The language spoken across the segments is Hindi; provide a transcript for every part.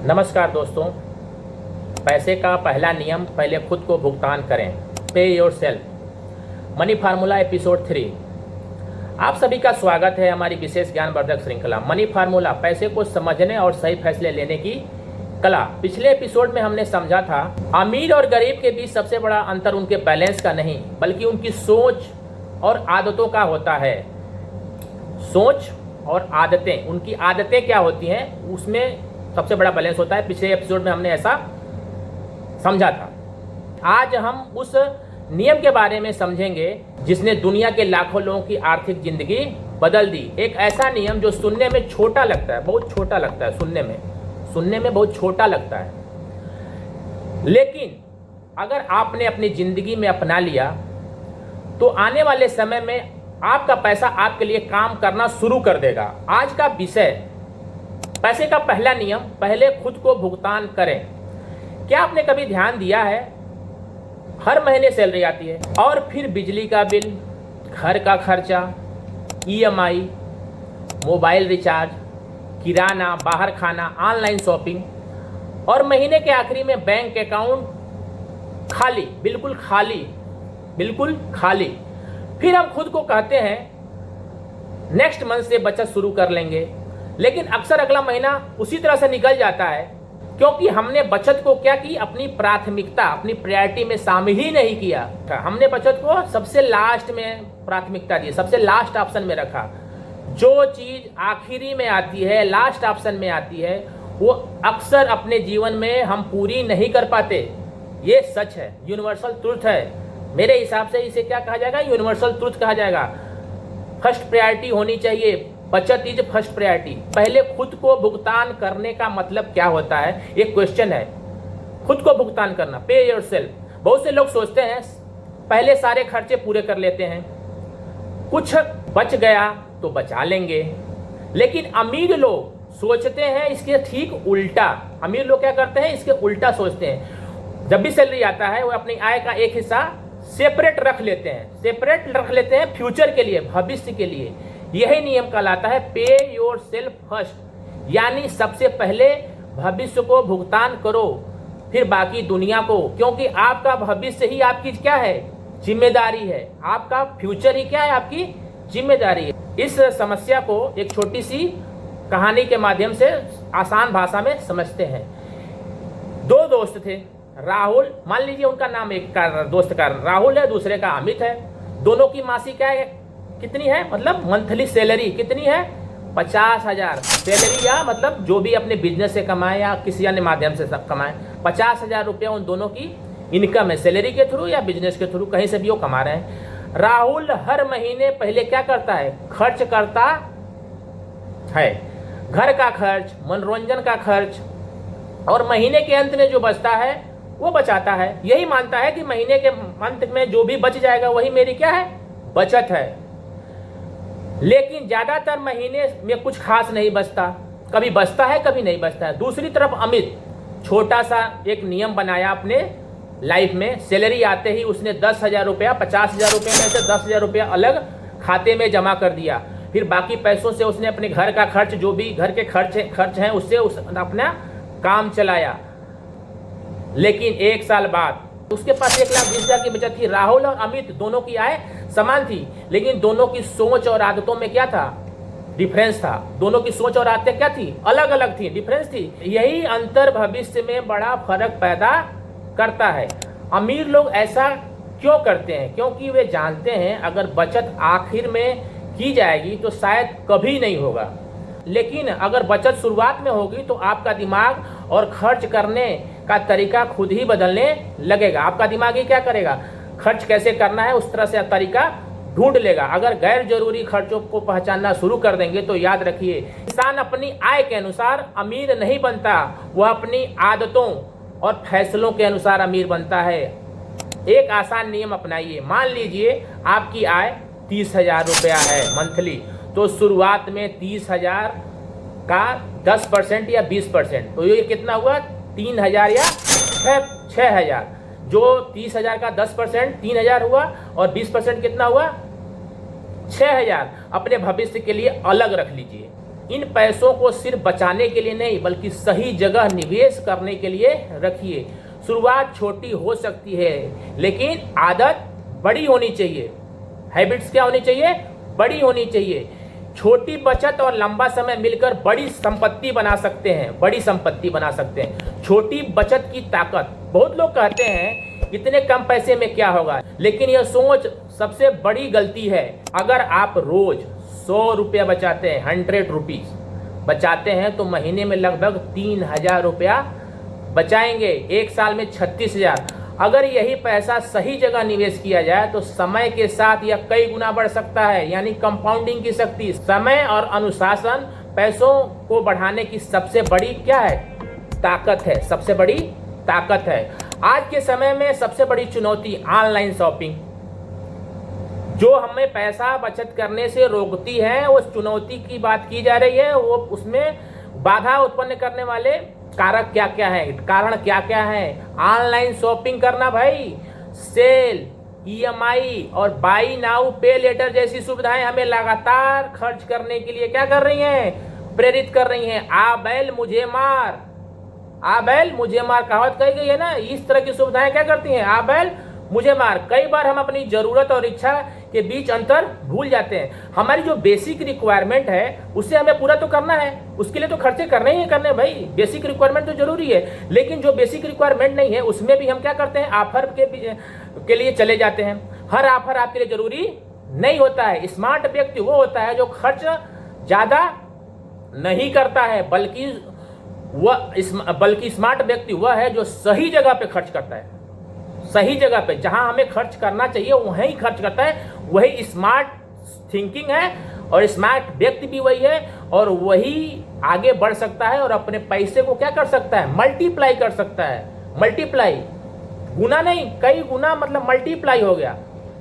नमस्कार दोस्तों। पैसे का पहला नियम, पहले खुद को भुगतान करें। पे योरसेल्फ। Money formula episode 3। आप सभी का स्वागत है हमारी विशेष ज्ञानवर्धक श्रृंखला मनी फार्मूला, पैसे को समझने और सही फैसले लेने की कला। पिछले एपिसोड में हमने समझा था अमीर और गरीब के बीच सबसे बड़ा अंतर उनके बैलेंस का नहीं बल्कि उनकी सोच और आदतों का होता है। सोच और आदतें, उनकी आदतें क्या होती हैं उसमें सबसे बड़ा बैलेंस होता है। पिछले एपिसोड में हमने ऐसा समझा था। आज हम उस नियम के बारे में समझेंगे जिसने दुनिया के लाखों लोगों की आर्थिक जिंदगी बदल दी। एक ऐसा नियम जो सुनने में छोटा लगता है, बहुत छोटा लगता है, सुनने में बहुत छोटा लगता है, लेकिन अगर आपने अपनी जिंदगी में अपना लिया तो आने वाले समय में आपका पैसा आपके लिए काम करना शुरू कर देगा। आज का विषय पैसे का पहला नियम, पहले खुद को भुगतान करें। क्या आपने कभी ध्यान दिया है, हर महीने सैलरी आती है और फिर बिजली का बिल, घर का खर्चा, EMI, मोबाइल रिचार्ज, किराना, बाहर खाना, ऑनलाइन शॉपिंग और महीने के आखिरी में बैंक अकाउंट खाली, बिल्कुल खाली। फिर हम खुद को कहते हैं नेक्स्ट मंथ से बचत शुरू कर लेंगे, लेकिन अक्सर अगला महीना उसी तरह से निकल जाता है क्योंकि हमने बचत को क्या की, अपनी प्राथमिकता, अपनी प्रायोरिटी में शामिल ही नहीं किया। हमने बचत को सबसे लास्ट में प्राथमिकता दी, सबसे लास्ट ऑप्शन में रखा। जो चीज आखिरी में आती है, लास्ट ऑप्शन में आती है, वो अक्सर अपने जीवन में हम पूरी नहीं कर पाते। ये सच है, यूनिवर्सल ट्रुथ है। मेरे हिसाब से इसे क्या कहा जाएगा, यूनिवर्सल ट्रुथ कहा जाएगा। फर्स्ट प्रायोरिटी होनी चाहिए, बचत इज फर्स्ट प्रायोरिटी। पहले खुद को भुगतान करने का मतलब क्या होता है, एक क्वेश्चन है। खुद को भुगतान करना, पे योरसेल्फ। बहुत से लोग सोचते हैं पहले सारे खर्चे पूरे कर लेते हैं, कुछ बच गया तो बचा लेंगे, लेकिन अमीर लोग सोचते हैं इसके ठीक उल्टा। अमीर लोग क्या करते हैं, इसके उल्टा सोचते हैं। जब भी सैलरी आता है वो अपनी आय का एक हिस्सा सेपरेट रख लेते हैं फ्यूचर के लिए, भविष्य के लिए। यही नियम कहलाता है पे योरसेल्फ फर्स्ट, यानी सबसे पहले भविष्य को भुगतान करो, फिर बाकी दुनिया को, क्योंकि आपका भविष्य ही आपकी क्या है, जिम्मेदारी है। आपका फ्यूचर ही क्या है, आपकी जिम्मेदारी है। इस समस्या को एक छोटी सी कहानी के माध्यम से आसान भाषा में समझते हैं। दो दोस्त थे, राहुल, मान लीजिए उनका नाम, एक का दोस्त का राहुल है, दूसरे का अमित है। दोनों की मासिक क्या है, कितनी है, मतलब मंथली सैलरी कितनी है, 50,000 सैलरी, या मतलब जो भी अपने बिजनेस से कमाए या किसी अन्य माध्यम से सब कमाए, 50,000 रुपया उन दोनों की इनकम है, सैलरी के थ्रू या बिजनेस के थ्रू, कहीं से भी वो कमा रहे हैं। राहुल हर महीने पहले क्या करता है, खर्च करता है, घर का खर्च, मनोरंजन का खर्च, और महीने के अंत में जो बचता है वो बचाता है। यही मानता है कि महीने के अंत में जो भी बच जाएगा वही मेरी क्या है, बचत है। लेकिन ज्यादातर महीने में कुछ खास नहीं बचता, कभी बचता है कभी नहीं बचता है। दूसरी तरफ अमित छोटा सा एक नियम बनाया अपने लाइफ में। सैलरी आते ही उसने 10,000 रुपया, 50,000 रुपये में से 10,000 रुपया अलग खाते में जमा कर दिया। फिर बाकी पैसों से उसने अपने घर का खर्च, जो भी घर के खर्च हैं उससे अपना काम चलाया। लेकिन एक साल बाद उसके पास 1,20,000 की बचत थी। राहुल और अमित दोनों की आय समान थी, लेकिन दोनों की सोच और आदतों में क्या था, डिफरेंस था। दोनों की सोच और आदतें क्या थी, अलग अलग थी, डिफरेंस थी। यही अंतर भविष्य में बड़ा फर्क पैदा करता है। अमीर लोग ऐसा क्यों करते हैं, क्योंकि वे जानते हैं अगर बचत आखिर में की जाएगी तो शायद कभी नहीं होगा, लेकिन अगर बचत शुरुआत में होगी तो आपका दिमाग और खर्च करने का तरीका खुद ही बदलने लगेगा। आपका दिमाग ही क्या करेगा, खर्च कैसे करना है उस तरह से तरीका ढूंढ लेगा। अगर गैर जरूरी खर्चों को पहचानना शुरू कर देंगे तो याद रखिए, इंसान अपनी आय के अनुसार अमीर नहीं बनता, वह अपनी आदतों और फैसलों के अनुसार अमीर बनता है। एक आसान नियम अपनाइए। मान लीजिए आपकी आय 30,000 रुपया है मंथली, तो शुरुआत में 30,000 का 10% या 20%, तो ये कितना हुआ, 3,000 या 6,000। जो 30,000 का 10% 3,000 हुआ और 20% कितना हुआ, 6,000 अपने भविष्य के लिए अलग रख लीजिए। इन पैसों को सिर्फ बचाने के लिए नहीं बल्कि सही जगह निवेश करने के लिए रखिए। शुरुआत छोटी हो सकती है लेकिन आदत बड़ी होनी चाहिए। हैबिट्स क्या होनी चाहिए? बड़ी होनी चाहिए। छोटी बचत और लंबा समय मिलकर बड़ी संपत्ति बना सकते हैं, बड़ी संपत्ति बना सकते हैं। छोटी बचत की ताकत। बहुत लोग कहते हैं इतने कम पैसे में क्या होगा, लेकिन यह सोच सबसे बड़ी गलती है। अगर आप रोज 100 रुपया बचाते हैं, 100 रुपीज बचाते हैं, तो महीने में लगभग 3000 रुपया बचाएंगे। एक साल में 36,000। अगर यही पैसा सही जगह निवेश किया जाए तो समय के साथ यह कई गुना बढ़ सकता है, यानी कंपाउंडिंग की शक्ति। समय और अनुशासन पैसों को बढ़ाने की सबसे बड़ी क्या है? ताकत है, सबसे बड़ी ताकत है। आज के समय में सबसे बड़ी चुनौती ऑनलाइन शॉपिंग, जो हमें पैसा बचत करने से रोकती है। उस चुनौती की बात की जा रही है, वो उसमें बाधा उत्पन्न करने वाले कारक क्या क्या है, कारण क्या क्या है? ऑनलाइन शॉपिंग करना भाई, सेल, ईएमआई और बाई नाउ पे लेटर जैसी सुविधाएं हमें लगातार खर्च करने के लिए क्या कर रही हैं? प्रेरित कर रही हैं। आ बैल मुझे मार, आ बैल मुझे मार कहावत कही गई है ना। इस तरह की सुविधाएं क्या करती हैं? आ बैल मुझे मार। कई बार हम अपनी जरूरत और इच्छा के बीच अंतर भूल जाते हैं। हमारी जो बेसिक रिक्वायरमेंट है उसे हमें पूरा तो करना है, उसके लिए तो खर्चे करने ही करने भाई। बेसिक रिक्वायरमेंट तो जरूरी है, लेकिन जो बेसिक रिक्वायरमेंट नहीं है उसमें भी हम क्या करते हैं? ऑफर के लिए चले जाते हैं। हर ऑफर आपके लिए जरूरी नहीं होता है। स्मार्ट व्यक्ति वो होता है जो खर्च ज्यादा नहीं करता है, बल्कि स्मार्ट व्यक्ति वह है जो सही जगह पे खर्च करता है। सही जगह पे, जहां हमें खर्च करना चाहिए वहीं खर्च करता है। वही स्मार्ट थिंकिंग है और स्मार्ट व्यक्ति भी वही है, और वही आगे बढ़ सकता है और अपने पैसे को क्या कर सकता है? मल्टीप्लाई कर सकता है। मल्टीप्लाई, गुना नहीं, कई गुना, मतलब मल्टीप्लाई हो गया।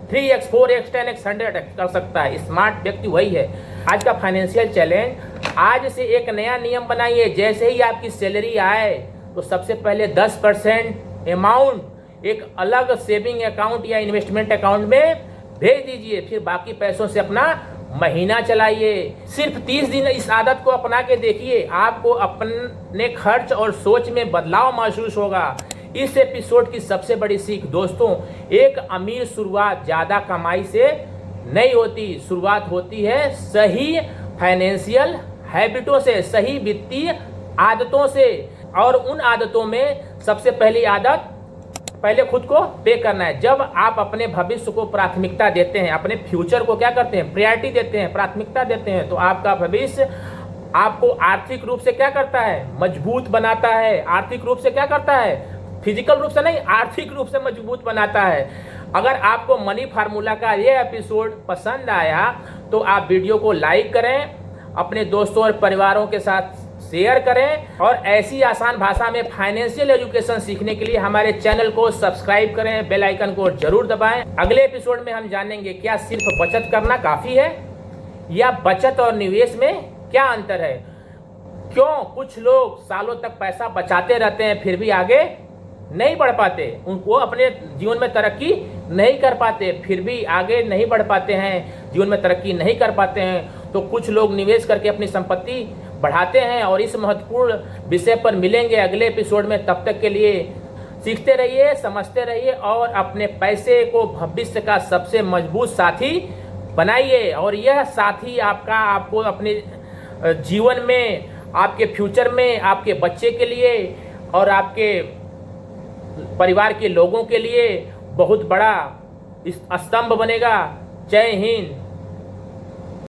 3x 4x 10x 100x कर सकता है। स्मार्ट व्यक्ति वही है। आज का फाइनेंशियल चैलेंज, आज से एक नया नियम बनाइए। जैसे ही आपकी सैलरी आए तो सबसे पहले 10% अमाउंट एक अलग सेविंग अकाउंट या इन्वेस्टमेंट अकाउंट में भेज दीजिए। फिर बाकी पैसों से अपना महीना चलाइए। सिर्फ 30 दिन इस आदत को अपना के देखिए, आपको अपने खर्च और सोच में बदलाव महसूस होगा। इस एपिसोड की सबसे बड़ी सीख दोस्तों, एक अमीर शुरुआत ज्यादा कमाई से नहीं होती, शुरुआत होती है सही फाइनेंशियल हैबिटों से, सही वित्तीय आदतों से। और उन आदतों में सबसे पहली आदत, पहले खुद को पे करना है। जब आप अपने भविष्य को प्राथमिकता देते हैं, अपने फ्यूचर को क्या करते हैं? प्रायोरिटी देते हैं, प्राथमिकता देते हैं, तो आपका भविष्य आपको आर्थिक रूप से क्या करता है? मजबूत बनाता है। आर्थिक रूप से क्या करता है? फिजिकल रूप से नहीं, आर्थिक रूप से मजबूत बनाता है। अगर आपको मनी फार्मूला का ये एपिसोड पसंद आया तो आप वीडियो को लाइक करें, अपने दोस्तों और परिवारों के साथ शेयर करें, और ऐसी आसान भाषा में फाइनेंशियल एजुकेशन सीखने के लिए हमारे चैनल को सब्सक्राइब करें, बेल आइकन को जरूर दबाएं। अगले एपिसोड में हम जानेंगे क्या सिर्फ बचत करना काफी है, या बचत और निवेश में क्या अंतर है। क्यों कुछ लोग सालों तक पैसा बचाते रहते हैं फिर भी आगे नहीं बढ़ पाते, उनको अपने जीवन में तरक्की नहीं कर पाते, फिर भी आगे नहीं बढ़ पाते हैं, जीवन में तरक्की नहीं कर पाते हैं। तो कुछ लोग निवेश करके अपनी संपत्ति बढ़ाते हैं। और इस महत्वपूर्ण विषय पर मिलेंगे अगले एपिसोड में। तब तक के लिए सीखते रहिए, समझते रहिए और अपने पैसे को भविष्य का सबसे मजबूत साथी बनाइए। और यह साथी आपको अपने जीवन में, आपके फ्यूचर में, आपके बच्चे के लिए और आपके परिवार के लोगों के लिए बहुत बड़ा स्तंभ बनेगा। जय हिंद।